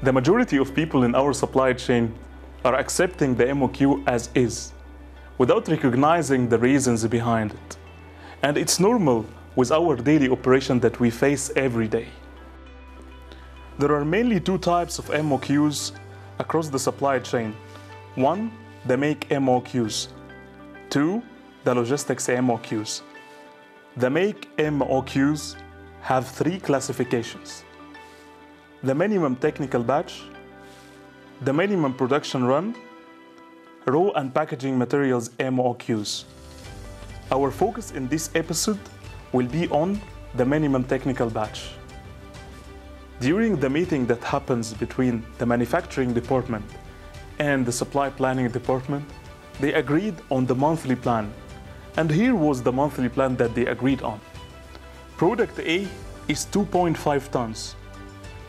The majority of people in our supply chain are accepting the MOQ as is, without recognizing the reasons behind it. And it's normal with our daily operation that we face every day. There are mainly two types of MOQs across the supply chain. One, the make MOQs. Two, the logistics MOQs. The make MOQs have three classifications: the minimum technical batch, the minimum production run, raw and packaging materials MOQs. Our focus in this episode will be on the minimum technical batch. During the meeting that happens between the manufacturing department and the supply planning department, they agreed on the monthly plan. And here was the monthly plan that they agreed on. Product A is 2.5 tons.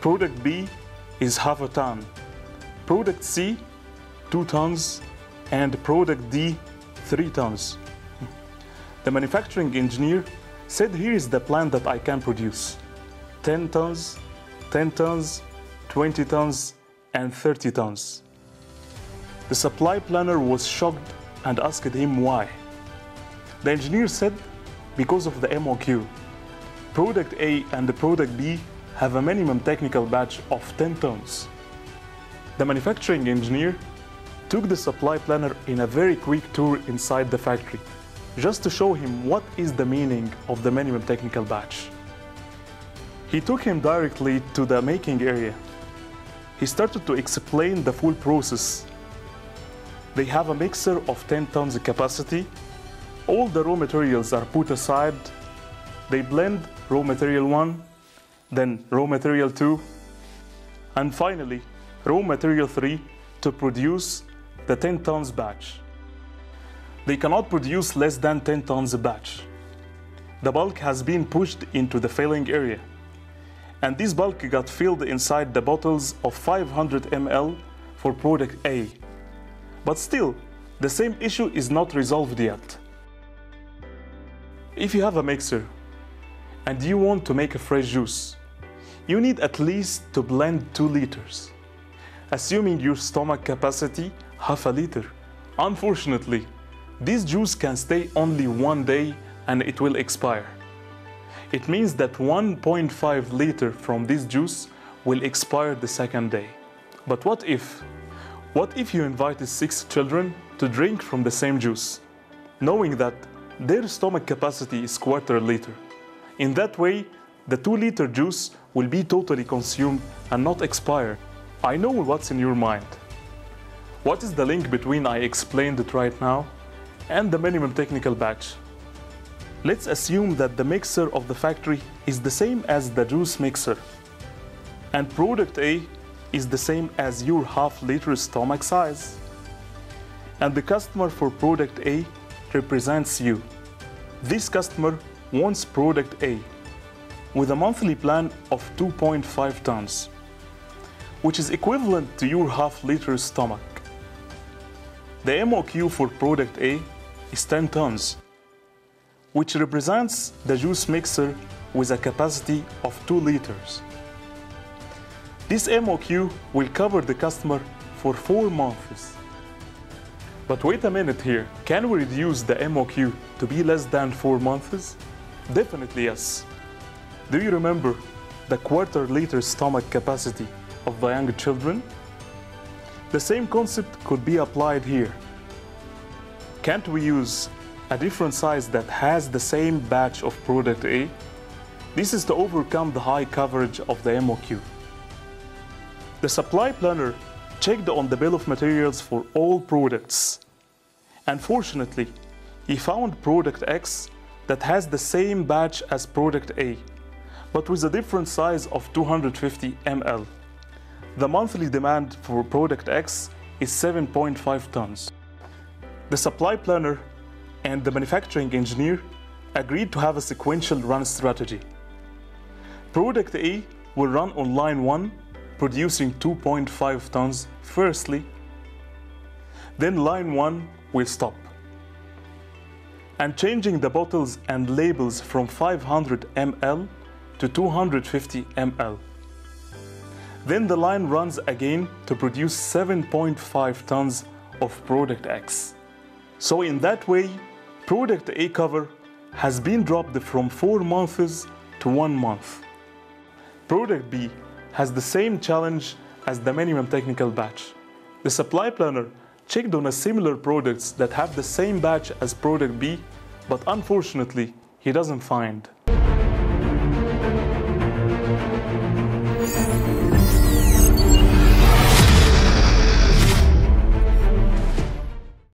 Product B is half a ton. Product C, 2 tons. And product D, 3 tons. The manufacturing engineer said, here is the plan that I can produce: 10 tons, 10 tons, 20 tons, and 30 tons. The supply planner was shocked and asked him why. The engineer said, because of the MOQ. Product A and the product B have a minimum technical batch of 10 tons. The manufacturing engineer took the supply planner in a very quick tour inside the factory, just to show him what is the meaning of the minimum technical batch. He took him directly to the making area. He started to explain the full process. They have a mixer of 10 tons capacity. All the raw materials are put aside. They blend raw material 1, then raw material 2, and finally raw material 3 to produce the 10 tons batch. They cannot produce less than 10 tons a batch. The bulk has been pushed into the filling area, and this bulk got filled inside the bottles of 500 ml for product A. But still, the same issue is not resolved yet. If you have a mixer and you want to make a fresh juice, you need at least to blend 2 liters, assuming your stomach capacity half a liter. Unfortunately, this juice can stay only 1 day and it will expire. It means that 1.5 liter from this juice will expire the second day. But what if? What if you invited 6 children to drink from the same juice, knowing that their stomach capacity is quarter liter? In that way, the 2-liter juice will be totally consumed and not expire. I know what's in your mind. What is the link between I explained it right now and the minimum technical batch? Let's assume that the mixer of the factory is the same as the juice mixer, and product A is the same as your half-liter stomach size. And the customer for product A represents you. This customer wants product A with a monthly plan of 2.5 tons, which is equivalent to your half-liter stomach. The MOQ for product A is 10 tons, which represents the juice mixer with a capacity of 2 liters. This MOQ will cover the customer for 4 months. But wait a minute here, can we reduce the MOQ to be less than 4 months? Definitely yes. Do you remember the quarter-liter stomach capacity of the young children? The same concept could be applied here. Can't we use a different size that has the same batch of product A? This is to overcome the high coverage of the MOQ. The supply planner checked on the bill of materials for all products. And fortunately, he found product X that has the same batch as product A, but with a different size of 250 ml. The monthly demand for product X is 7.5 tons. The supply planner and the manufacturing engineer agreed to have a sequential run strategy. Product A will run on line 1, producing 2.5 tons firstly. Then line 1 will stop. And changing the bottles and labels from 500 ml to 250 ml. Then the line runs again to produce 7.5 tons of product X. So in that way, product A cover has been dropped from 4 months to 1 month. Product B has the same challenge as the minimum technical batch. The supply planner checked on a similar products that have the same batch as product B, but unfortunately, he doesn't find.